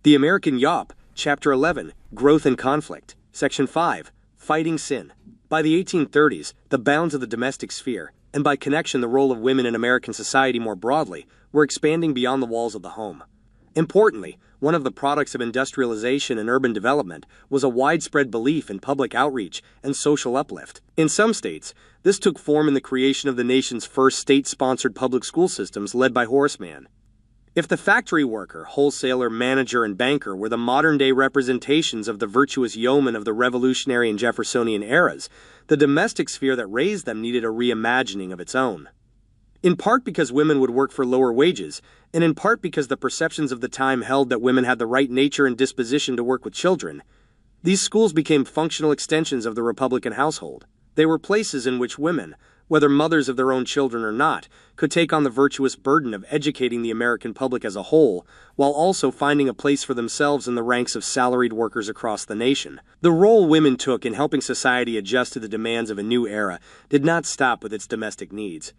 The American Yawp, Chapter 11, Growth and Conflict, Section 5, Fighting Sin. By the 1830s, the bounds of the domestic sphere, and by connection the role of women in American society more broadly, were expanding beyond the walls of the home. Importantly, one of the products of industrialization and urban development was a widespread belief in public outreach and social uplift. In some states, this took form in the creation of the nation's first state-sponsored public school systems led by Horace Mann. If the factory worker, wholesaler, manager, and banker were the modern-day representations of the virtuous yeomen of the Revolutionary and Jeffersonian eras, the domestic sphere that raised them needed a reimagining of its own. In part because women would work for lower wages, and in part because the perceptions of the time held that women had the right nature and disposition to work with children, these schools became functional extensions of the Republican household. They were places in which women, whether mothers of their own children or not, could take on the virtuous burden of educating the American public as a whole, while also finding a place for themselves in the ranks of salaried workers across the nation. The role women took in helping society adjust to the demands of a new era did not stop with its domestic needs.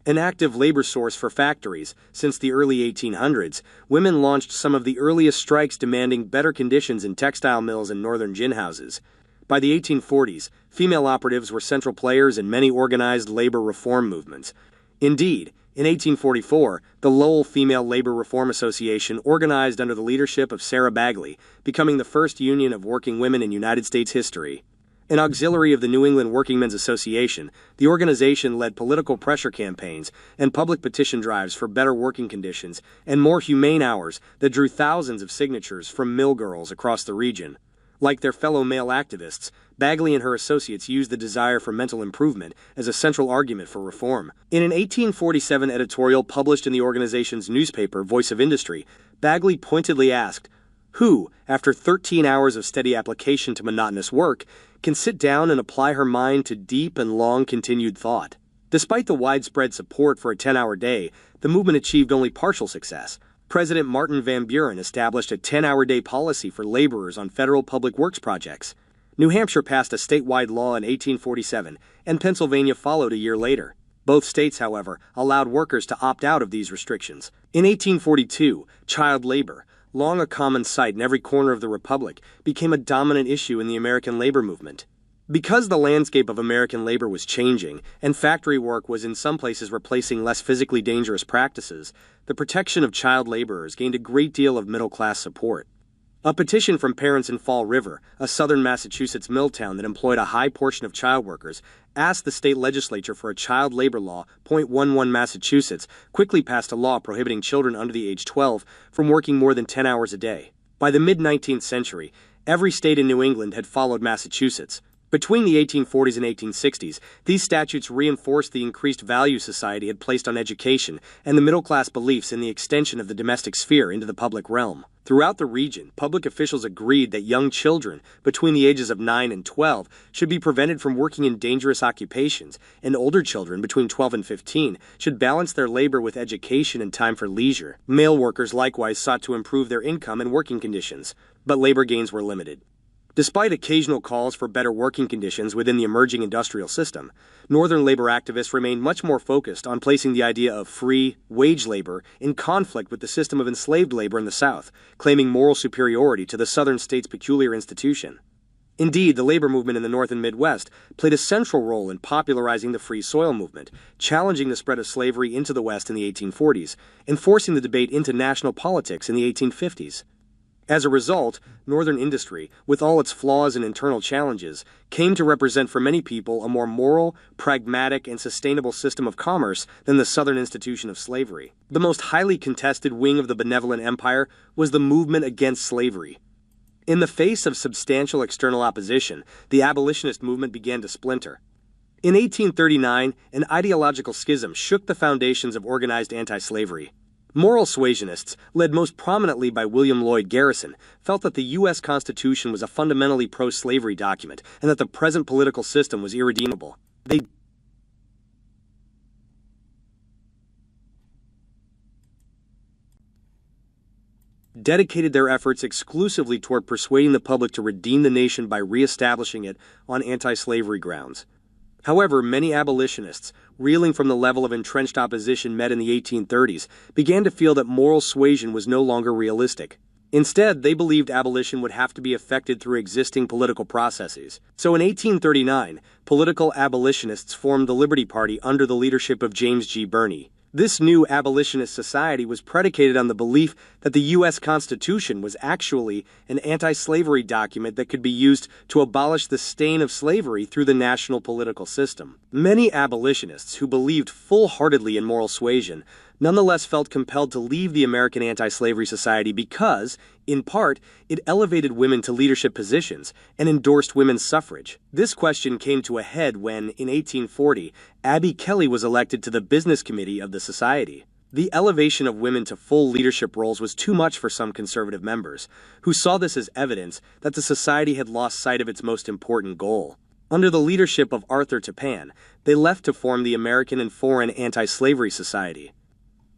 An active labor source for factories, since the early 1800s, women launched some of the earliest strikes demanding better conditions in textile mills and northern gin houses. By the 1840s, female operatives were central players in many organized labor reform movements. Indeed, in 1844, the Lowell Female Labor Reform Association organized under the leadership of Sarah Bagley, becoming the first union of working women in United States history. An auxiliary of the New England Workingmen's Association, the organization led political pressure campaigns and public petition drives for better working conditions and more humane hours that drew thousands of signatures from mill girls across the region. Like their fellow male activists, Bagley and her associates used the desire for mental improvement as a central argument for reform. In an 1847 editorial published in the organization's newspaper, Voice of Industry, Bagley pointedly asked, "Who, after 13 hours of steady application to monotonous work, can sit down and apply her mind to deep and long-continued thought?" Despite the widespread support for a 10-hour day, the movement achieved only partial success. President Martin Van Buren established a 10-hour day policy for laborers on federal public works projects. New Hampshire passed a statewide law in 1847, and Pennsylvania followed a year later. Both states, however, allowed workers to opt out of these restrictions. In 1842, child labor, long a common sight in every corner of the Republic, became a dominant issue in the American labor movement. Because the landscape of American labor was changing, and factory work was in some places replacing less physically dangerous practices, the protection of child laborers gained a great deal of middle-class support. A petition from parents in Fall River, a southern Massachusetts mill town that employed a high portion of child workers, asked the state legislature for a child labor law. 0.11 Massachusetts quickly passed a law prohibiting children under the age 12 from working more than 10 hours a day. By the mid-19th century, every state in New England had followed Massachusetts. Between the 1840s and 1860s, these statutes reinforced the increased value society had placed on education and the middle-class beliefs in the extension of the domestic sphere into the public realm. Throughout the region, public officials agreed that young children between the ages of 9 and 12 should be prevented from working in dangerous occupations, and older children between 12 and 15 should balance their labor with education and time for leisure. Male workers likewise sought to improve their income and working conditions, but labor gains were limited. Despite occasional calls for better working conditions within the emerging industrial system, Northern labor activists remained much more focused on placing the idea of free, wage labor in conflict with the system of enslaved labor in the South, claiming moral superiority to the Southern state's peculiar institution. Indeed, the labor movement in the North and Midwest played a central role in popularizing the free soil movement, challenging the spread of slavery into the West in the 1840s, and forcing the debate into national politics in the 1850s. As a result, Northern industry, with all its flaws and internal challenges, came to represent for many people a more moral, pragmatic, and sustainable system of commerce than the Southern institution of slavery. The most highly contested wing of the benevolent empire was the movement against slavery. In the face of substantial external opposition, the abolitionist movement began to splinter. In 1839, an ideological schism shook the foundations of organized anti-slavery. Moral suasionists, led most prominently by William Lloyd Garrison, felt that the U.S. Constitution was a fundamentally pro-slavery document and that the present political system was irredeemable. They dedicated their efforts exclusively toward persuading the public to redeem the nation by re-establishing it on anti-slavery grounds. However, many abolitionists, reeling from the level of entrenched opposition met in the 1830s, began to feel that moral suasion was no longer realistic. Instead, they believed abolition would have to be effected through existing political processes. So in 1839, political abolitionists formed the Liberty Party under the leadership of James G. Birney. This new abolitionist society was predicated on the belief that the U.S. Constitution was actually an anti-slavery document that could be used to abolish the stain of slavery through the national political system. Many abolitionists who believed full-heartedly in moral suasion nonetheless felt compelled to leave the American Anti-Slavery Society because, in part, it elevated women to leadership positions and endorsed women's suffrage. This question came to a head when, in 1840, Abby Kelly was elected to the business committee of the society. The elevation of women to full leadership roles was too much for some conservative members, who saw this as evidence that the society had lost sight of its most important goal. Under the leadership of Arthur Tappan, they left to form the American and Foreign Anti-Slavery Society.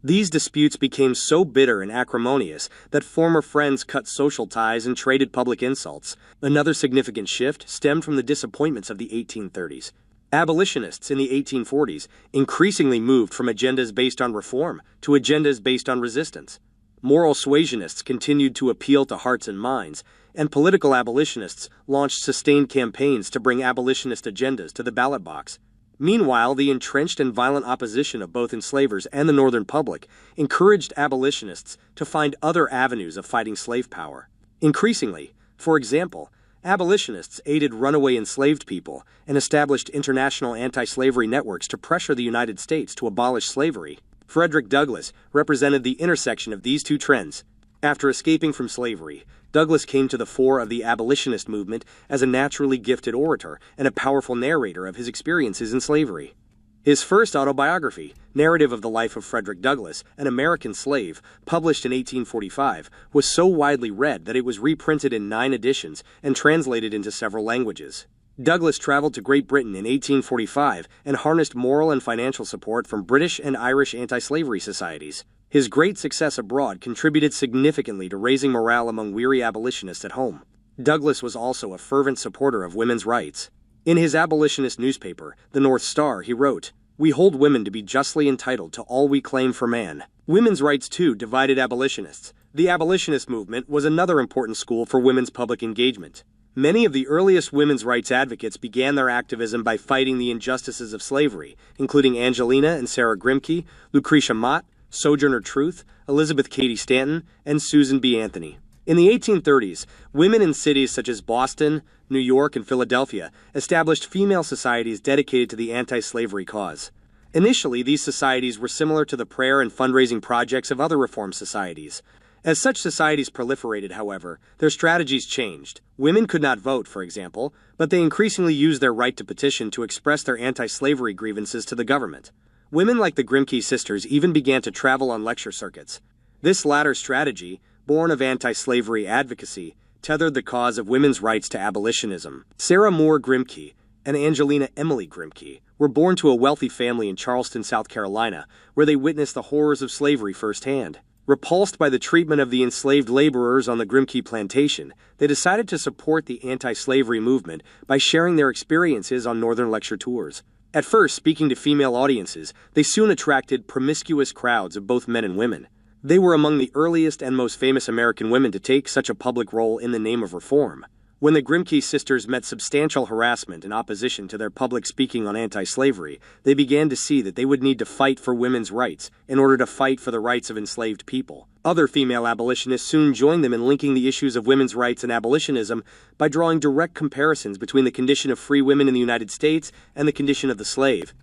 These disputes became so bitter and acrimonious that former friends cut social ties and traded public insults. Another significant shift stemmed from the disappointments of the 1830s. Abolitionists in the 1840s increasingly moved from agendas based on reform to agendas based on resistance. Moral suasionists continued to appeal to hearts and minds, and political abolitionists launched sustained campaigns to bring abolitionist agendas to the ballot box. Meanwhile, the entrenched and violent opposition of both enslavers and the Northern public encouraged abolitionists to find other avenues of fighting slave power. Increasingly, for example, abolitionists aided runaway enslaved people and established international anti-slavery networks to pressure the United States to abolish slavery. Frederick Douglass represented the intersection of these two trends. After escaping from slavery, Douglass came to the fore of the abolitionist movement as a naturally gifted orator and a powerful narrator of his experiences in slavery. His first autobiography, Narrative of the Life of Frederick Douglass, an American Slave, published in 1845, was so widely read that it was reprinted in 9 editions and translated into several languages. Douglass traveled to Great Britain in 1845 and harnessed moral and financial support from British and Irish anti-slavery societies. His great success abroad contributed significantly to raising morale among weary abolitionists at home. Douglass was also a fervent supporter of women's rights. In his abolitionist newspaper, The North Star, he wrote, "We hold women to be justly entitled to all we claim for man." Women's rights, too, divided abolitionists. The abolitionist movement was another important school for women's public engagement. Many of the earliest women's rights advocates began their activism by fighting the injustices of slavery, including Angelina and Sarah Grimke, Lucretia Mott, Sojourner Truth, Elizabeth Cady Stanton, and Susan B. Anthony. In the 1830s, women in cities such as Boston, New York, and Philadelphia established female societies dedicated to the anti-slavery cause. Initially, these societies were similar to the prayer and fundraising projects of other reform societies. As such societies proliferated, however, their strategies changed. Women could not vote, for example, but they increasingly used their right to petition to express their anti-slavery grievances to the government. Women like the Grimke sisters even began to travel on lecture circuits. This latter strategy, born of anti-slavery advocacy, tethered the cause of women's rights to abolitionism. Sarah Moore Grimke and Angelina Emily Grimke were born to a wealthy family in Charleston, South Carolina, where they witnessed the horrors of slavery firsthand. Repulsed by the treatment of the enslaved laborers on the Grimke plantation, they decided to support the anti-slavery movement by sharing their experiences on Northern lecture tours. At first, speaking to female audiences, they soon attracted promiscuous crowds of both men and women. They were among the earliest and most famous American women to take such a public role in the name of reform. When the Grimke sisters met substantial harassment and opposition to their public speaking on anti-slavery, they began to see that they would need to fight for women's rights in order to fight for the rights of enslaved people. Other female abolitionists soon joined them in linking the issues of women's rights and abolitionism by drawing direct comparisons between the condition of free women in the United States and the condition of the slave.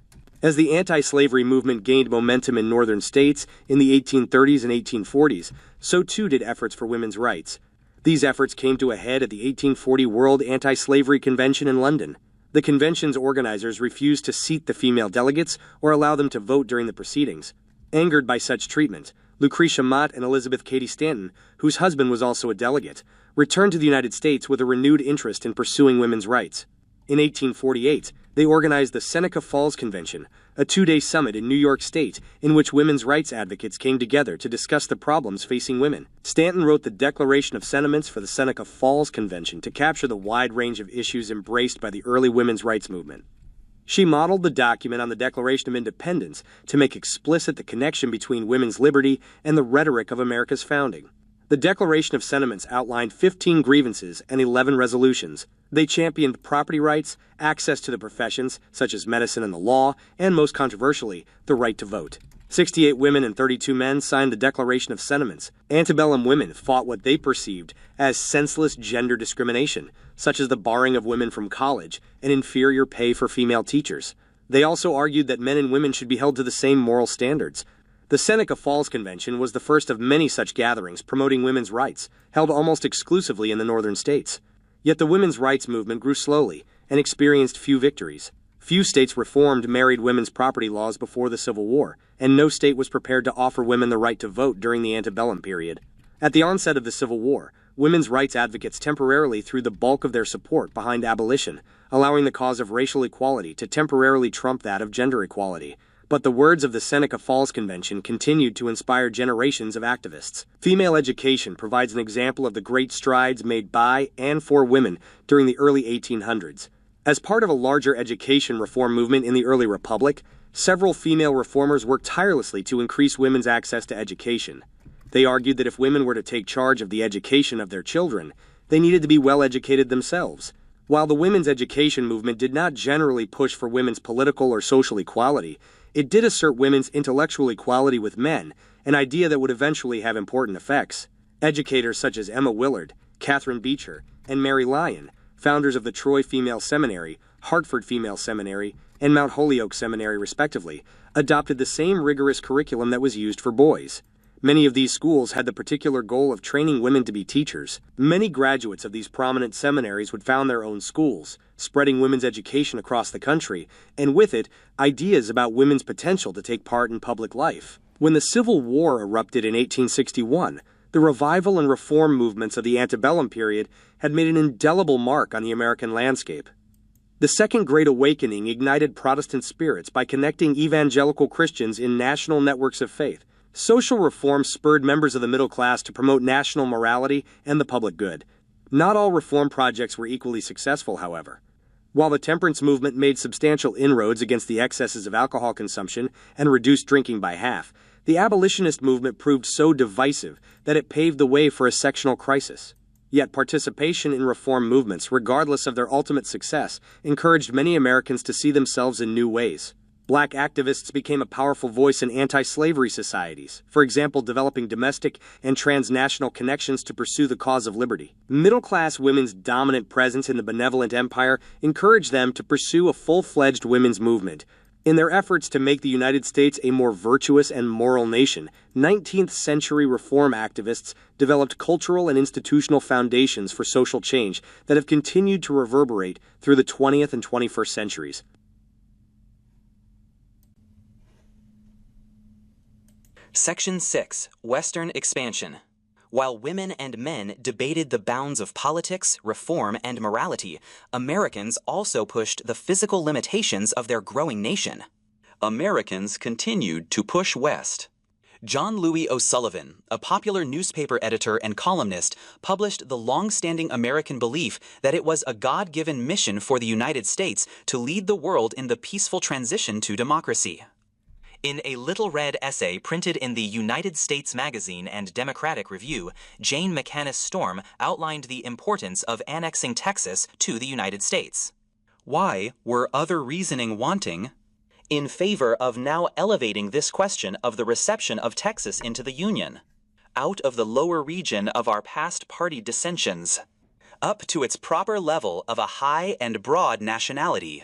As the anti-slavery movement gained momentum in northern states in the 1830s and 1840s, so too did efforts for women's rights. These efforts came to a head at the 1840 World Anti-Slavery Convention in London. The convention's organizers refused to seat the female delegates or allow them to vote during the proceedings. Angered by such treatment, Lucretia Mott and Elizabeth Cady Stanton, whose husband was also a delegate, returned to the United States with a renewed interest in pursuing women's rights. In 1848, they organized the Seneca Falls Convention, a 2-day summit in New York State in which women's rights advocates came together to discuss the problems facing women. Stanton wrote the Declaration of Sentiments for the Seneca Falls Convention to capture the wide range of issues embraced by the early women's rights movement. She modeled the document on the Declaration of Independence to make explicit the connection between women's liberty and the rhetoric of America's founding. The Declaration of Sentiments outlined 15 grievances and 11 resolutions. They championed property rights, access to the professions, such as medicine and the law, and most controversially, the right to vote. 68 women and 32 men signed the Declaration of Sentiments. Antebellum women fought what they perceived as senseless gender discrimination, such as the barring of women from college and inferior pay for female teachers. They also argued that men and women should be held to the same moral standards. The Seneca Falls Convention was the first of many such gatherings promoting women's rights, held almost exclusively in the northern states. Yet the women's rights movement grew slowly and experienced few victories. Few states reformed married women's property laws before the Civil War, and no state was prepared to offer women the right to vote during the antebellum period. At the onset of the Civil War, women's rights advocates temporarily threw the bulk of their support behind abolition, allowing the cause of racial equality to temporarily trump that of gender equality. But the words of the Seneca Falls Convention continued to inspire generations of activists. Female education provides an example of the great strides made by and for women during the early 1800s. As part of a larger education reform movement in the early republic, several female reformers worked tirelessly to increase women's access to education. They argued that if women were to take charge of the education of their children, they needed to be well educated themselves. While the women's education movement did not generally push for women's political or social equality, it did assert women's intellectual equality with men, an idea that would eventually have important effects. Educators such as Emma Willard, Catherine Beecher, and Mary Lyon, founders of the Troy Female Seminary, Hartford Female Seminary, and Mount Holyoke Seminary respectively, adopted the same rigorous curriculum that was used for boys. Many of these schools had the particular goal of training women to be teachers. Many graduates of these prominent seminaries would found their own schools, spreading women's education across the country, and with it, ideas about women's potential to take part in public life. When the Civil War erupted in 1861, the revival and reform movements of the antebellum period had made an indelible mark on the American landscape. The Second Great Awakening ignited Protestant spirits by connecting evangelical Christians in national networks of faith. Social reform spurred members of the middle class to promote national morality and the public good. Not all reform projects were equally successful, however. While the temperance movement made substantial inroads against the excesses of alcohol consumption and reduced drinking by half, the abolitionist movement proved so divisive that it paved the way for a sectional crisis. Yet participation in reform movements, regardless of their ultimate success, encouraged many Americans to see themselves in new ways. Black activists became a powerful voice in anti-slavery societies, for example developing domestic and transnational connections to pursue the cause of liberty. Middle-class women's dominant presence in the benevolent empire encouraged them to pursue a full-fledged women's movement. In their efforts to make the United States a more virtuous and moral nation, 19th-century reform activists developed cultural and institutional foundations for social change that have continued to reverberate through the 20th and 21st centuries. Section 6. Western Expansion. While women and men debated the bounds of politics, reform, and morality, Americans also pushed the physical limitations of their growing nation. Americans continued to push west. John Louis O'Sullivan, a popular newspaper editor and columnist, published the long-standing American belief that it was a God-given mission for the United States to lead the world in the peaceful transition to democracy. In a little-read essay printed in the United States Magazine and Democratic Review, Jane McCannis Storm outlined the importance of annexing Texas to the United States. Why were other reasoning wanting in favor of now elevating this question of the reception of Texas into the Union, out of the lower region of our past party dissensions, up to its proper level of a high and broad nationality?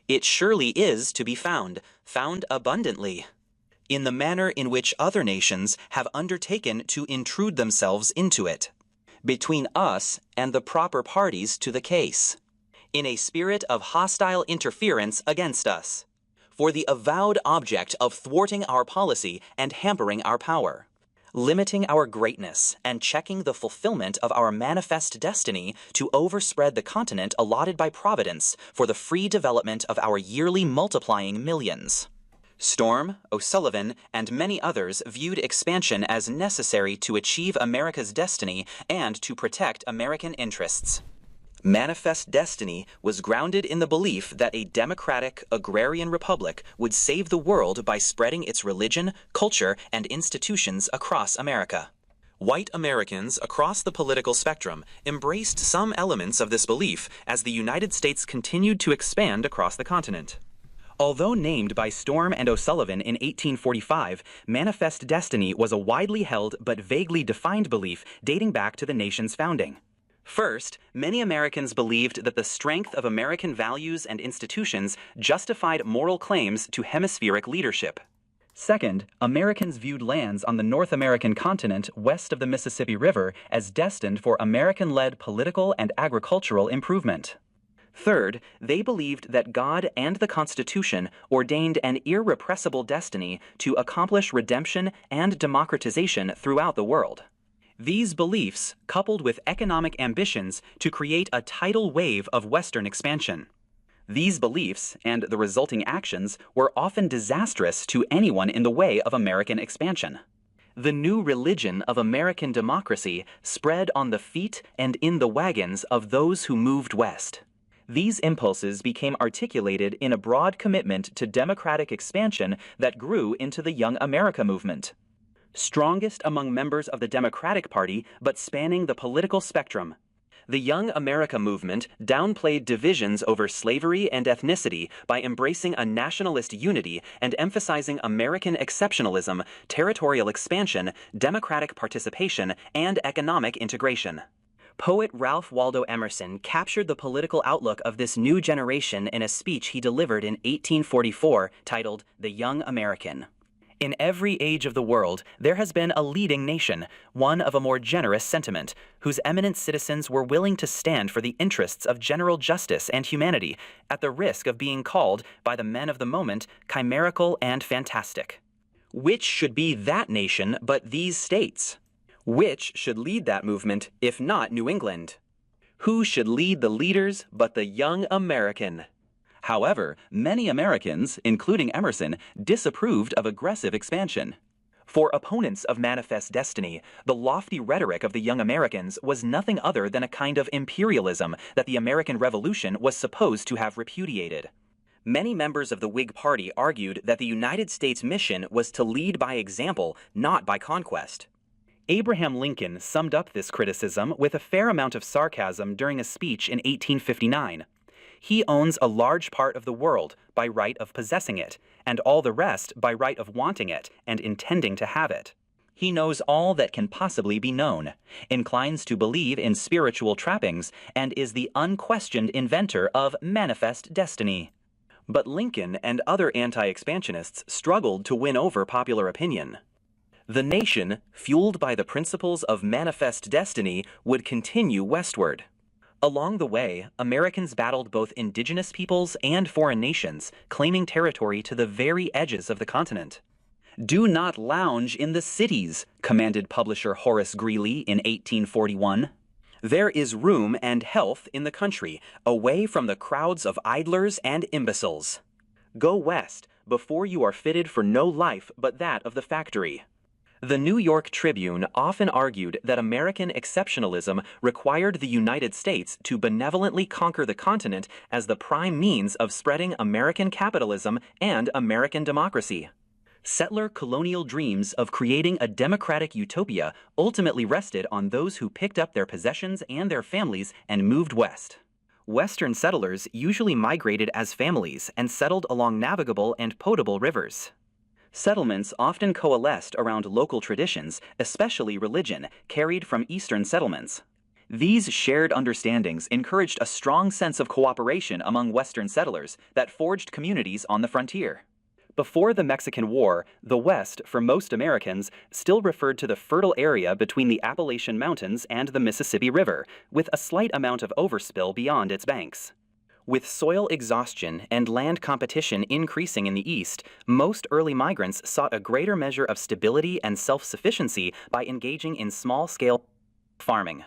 It surely is to be found abundantly, in the manner in which other nations have undertaken to intrude themselves into it, between us and the proper parties to the case, in a spirit of hostile interference against us, for the avowed object of thwarting our policy and hampering our power, limiting our greatness and checking the fulfillment of our manifest destiny to overspread the continent allotted by Providence for the free development of our yearly multiplying millions. Storm, O'Sullivan, and many others viewed expansion as necessary to achieve America's destiny and to protect American interests. Manifest destiny was grounded in the belief that a democratic, agrarian republic would save the world by spreading its religion, culture, and institutions across America. White Americans across the political spectrum embraced some elements of this belief as the United States continued to expand across the continent. Although named by Storm and O'Sullivan in 1845, Manifest Destiny was a widely held but vaguely defined belief dating back to the nation's founding. First, many Americans believed that the strength of American values and institutions justified moral claims to hemispheric leadership. Second, Americans viewed lands on the North American continent west of the Mississippi River as destined for American-led political and agricultural improvement. Third, they believed that God and the Constitution ordained an irrepressible destiny to accomplish redemption and democratization throughout the world. These beliefs, coupled with economic ambitions to create a tidal wave of Western expansion. These beliefs and the resulting actions were often disastrous to anyone in the way of American expansion. The new religion of American democracy spread on the feet and in the wagons of those who moved west. These impulses became articulated in a broad commitment to democratic expansion that grew into the Young America movement. Strongest among members of the Democratic Party, but spanning the political spectrum. The Young America movement downplayed divisions over slavery and ethnicity by embracing a nationalist unity and emphasizing American exceptionalism, territorial expansion, democratic participation, and economic integration. Poet Ralph Waldo Emerson captured the political outlook of this new generation in a speech he delivered in 1844 titled The Young American. In every age of the world, there has been a leading nation, one of a more generous sentiment, whose eminent citizens were willing to stand for the interests of general justice and humanity, at the risk of being called, by the men of the moment, chimerical and fantastic. Which should be that nation but these states? Which should lead that movement, if not New England? Who should lead the leaders but the young American? However, many Americans, including Emerson, disapproved of aggressive expansion. For opponents of Manifest Destiny, the lofty rhetoric of the Young Americans was nothing other than a kind of imperialism that the American Revolution was supposed to have repudiated. Many members of the Whig Party argued that the United States mission was to lead by example, not by conquest. Abraham Lincoln summed up this criticism with a fair amount of sarcasm during a speech in 1859. He owns a large part of the world by right of possessing it, and all the rest by right of wanting it and intending to have it. He knows all that can possibly be known, inclines to believe in spiritual trappings, and is the unquestioned inventor of Manifest Destiny. But Lincoln and other anti-expansionists struggled to win over popular opinion. The nation, fueled by the principles of Manifest Destiny, would continue westward. Along the way, Americans battled both indigenous peoples and foreign nations, claiming territory to the very edges of the continent. "Do not lounge in the cities," commanded publisher Horace Greeley in 1841. "There is room and health in the country, away from the crowds of idlers and imbeciles. Go west, before you are fitted for no life but that of the factory." The New York Tribune often argued that American exceptionalism required the United States to benevolently conquer the continent as the prime means of spreading American capitalism and American democracy. Settler colonial dreams of creating a democratic utopia ultimately rested on those who picked up their possessions and their families and moved west. Western settlers usually migrated as families and settled along navigable and potable rivers. Settlements often coalesced around local traditions, especially religion, carried from Eastern settlements. These shared understandings encouraged a strong sense of cooperation among Western settlers that forged communities on the frontier. Before the Mexican War, the West, for most Americans, still referred to the fertile area between the Appalachian Mountains and the Mississippi River, with a slight amount of overspill beyond its banks. With soil exhaustion and land competition increasing in the East, most early migrants sought a greater measure of stability and self-sufficiency by engaging in small-scale farming.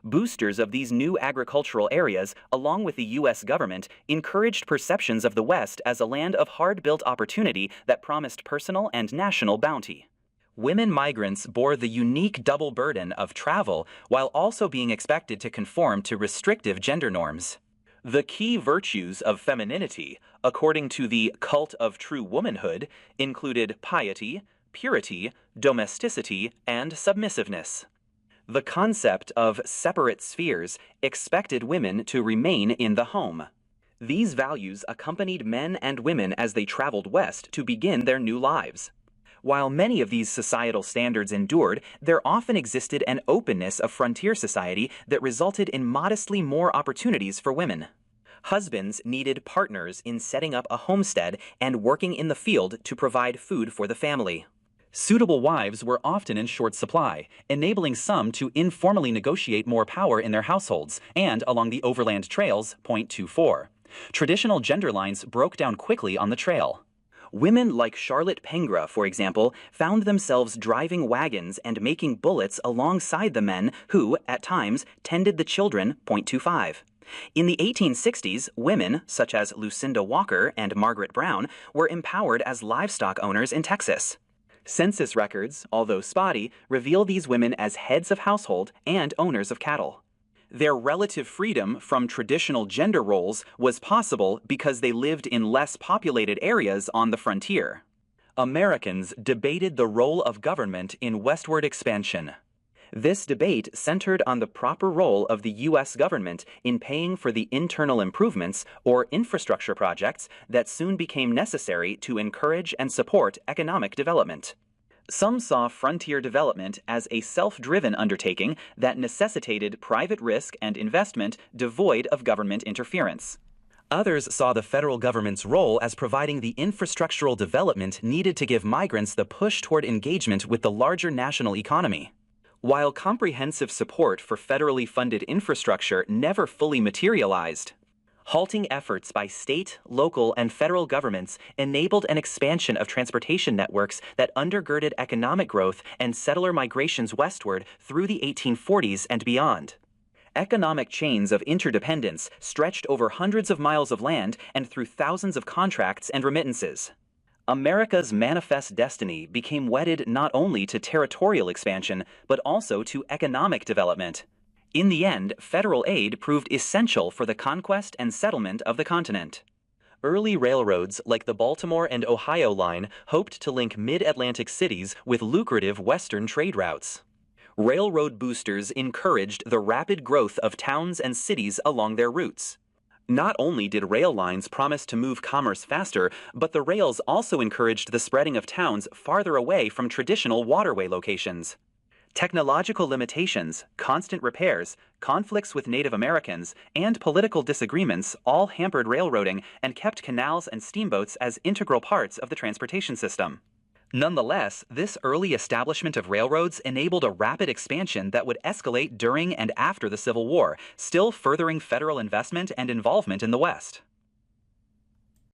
Boosters of these new agricultural areas, along with the U.S. government, encouraged perceptions of the West as a land of hard-built opportunity that promised personal and national bounty. Women migrants bore the unique double burden of travel while also being expected to conform to restrictive gender norms. The key virtues of femininity, according to the Cult of True Womanhood, included piety, purity, domesticity, and submissiveness. The concept of separate spheres expected women to remain in the home. These values accompanied men and women as they traveled west to begin their new lives. While many of these societal standards endured, there often existed an openness of frontier society that resulted in modestly more opportunities for women. Husbands needed partners in setting up a homestead and working in the field to provide food for the family. Suitable wives were often in short supply, enabling some to informally negotiate more power in their households and along the overland trails. Point 24. Traditional gender lines broke down quickly on the trail. Women like Charlotte Pengra, for example, found themselves driving wagons and making bullets alongside the men who, at times, tended the children. Point 25. In the 1860s, women, such as Lucinda Walker and Margaret Brown, were empowered as livestock owners in Texas. Census records, although spotty, reveal these women as heads of household and owners of cattle. Their relative freedom from traditional gender roles was possible because they lived in less populated areas on the frontier. Americans debated the role of government in westward expansion. This debate centered on the proper role of the U.S. government in paying for the internal improvements or infrastructure projects that soon became necessary to encourage and support economic development. Some saw frontier development as a self-driven undertaking that necessitated private risk and investment devoid of government interference. Others saw the federal government's role as providing the infrastructural development needed to give migrants the push toward engagement with the larger national economy. While comprehensive support for federally funded infrastructure never fully materialized, halting efforts by state, local, and federal governments enabled an expansion of transportation networks that undergirded economic growth and settler migrations westward through the 1840s and beyond. Economic chains of interdependence stretched over hundreds of miles of land and through thousands of contracts and remittances. America's manifest destiny became wedded not only to territorial expansion, but also to economic development. In the end, federal aid proved essential for the conquest and settlement of the continent. Early railroads like the Baltimore and Ohio line hoped to link mid-Atlantic cities with lucrative western trade routes. Railroad boosters encouraged the rapid growth of towns and cities along their routes. Not only did rail lines promise to move commerce faster, but the rails also encouraged the spreading of towns farther away from traditional waterway locations. Technological limitations, constant repairs, conflicts with Native Americans, and political disagreements all hampered railroading and kept canals and steamboats as integral parts of the transportation system. Nonetheless, this early establishment of railroads enabled a rapid expansion that would escalate during and after the Civil War, still furthering federal investment and involvement in the West.